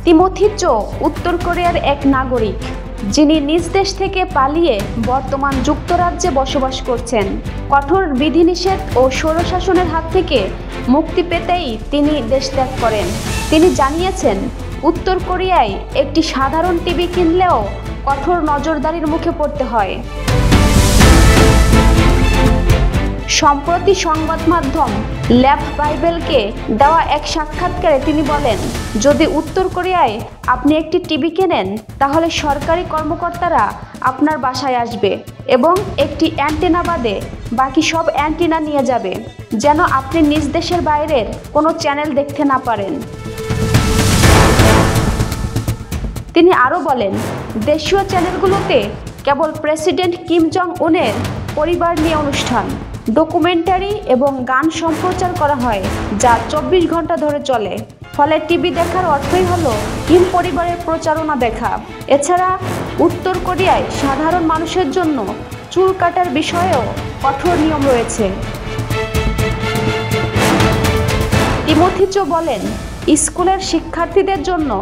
Timothy চো উত্তর কোরিয়ার এক নাগরিক, যিনি নিজ দেশ থেকে পালিয়ে বর্তমান যুক্তরাজ্যে বসবাস করছেন। কঠোর বিধিনিষেধ ও স্বৈরশাসনের হাত থেকে মুক্তি পেতেই তিনি দেশ ত্যাগ করেন। তিনি জানিয়েছেন, উত্তর কোরিয়ায় একটি সাধারণ টিভি কিনলেও কঠোর নজরদারির মুখে পড়তে হয়। সম্প্রতি সংবাদ মাধ্যম ল্যাব বাইবেলকে দেওয়া এক সাক্ষাৎকারে তিনি বলেন, যদি উত্তর কোরিয়ায় আপনি একটি টিভি কেনেন, তাহলে সরকারি কর্মকর্তারা আপনার বাসায় আসবে এবং একটি অ্যান্টেনা বাদে বাকি সব অ্যান্টেনা নিয়ে যাবে, যেন আপনি নিজ দেশের বাইরের কোনো চ্যানেল দেখতে না পারেন। তিনি আরও বলেন, দেশীয় চ্যানেলগুলোতে কেবল প্রেসিডেন্ট কিম জং উনের পরিবার নিয়ে অনুষ্ঠান, ডকুমেন্টারি এবং গান সম্প্রচার করা হয়, যা 24 ঘন্টা ধরে চলে। ফলে টিভি দেখার অর্থই হলো কিম পরিবারের প্রচারণা দেখা। এছাড়া উত্তর কোরিয়ায় সাধারণ মানুষের জন্য চুল কাটার বিষয়েও কঠোর নিয়ম রয়েছে। তিমোথি চো বলেন, স্কুলের শিক্ষার্থীদের জন্য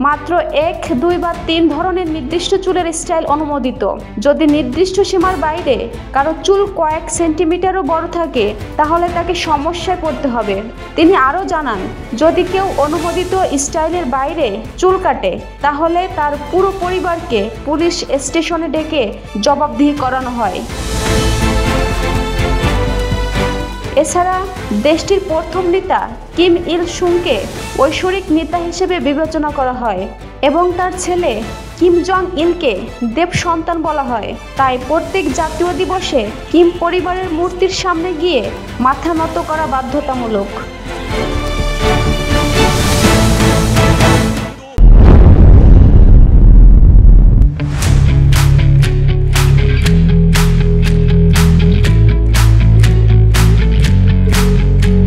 মাত্র 1, 2 বা 3 ধরনের নির্দিষ্ট চুলের স্টাইল অনুমোদিত। যদি নির্দিষ্ট সীমার বাইরে কারো চুল কয়েক সেন্টিমিটারও বড় থাকে, তাহলে তাকে সমস্যায় পড়তে হবে। তিনি আরও জানান, যদি কেউ অনুমোদিত স্টাইলের বাইরে চুল কাটে, তাহলে তার পুরো পরিবারকে পুলিশ স্টেশনে ডেকে জবাবদিহি করানো হয়। এছাড়া দেশটির প্রথম নেতা কিম ইল সুংকে ঐশ্বরিক নেতা হিসেবে বিবেচনা করা হয় এবং তার ছেলে কিম জং ইলকে দেব সন্তান বলা হয়। তাই প্রত্যেক জাতীয় দিবসে কিম পরিবারের মূর্তির সামনে গিয়ে মাথা নত করা বাধ্যতামূলক।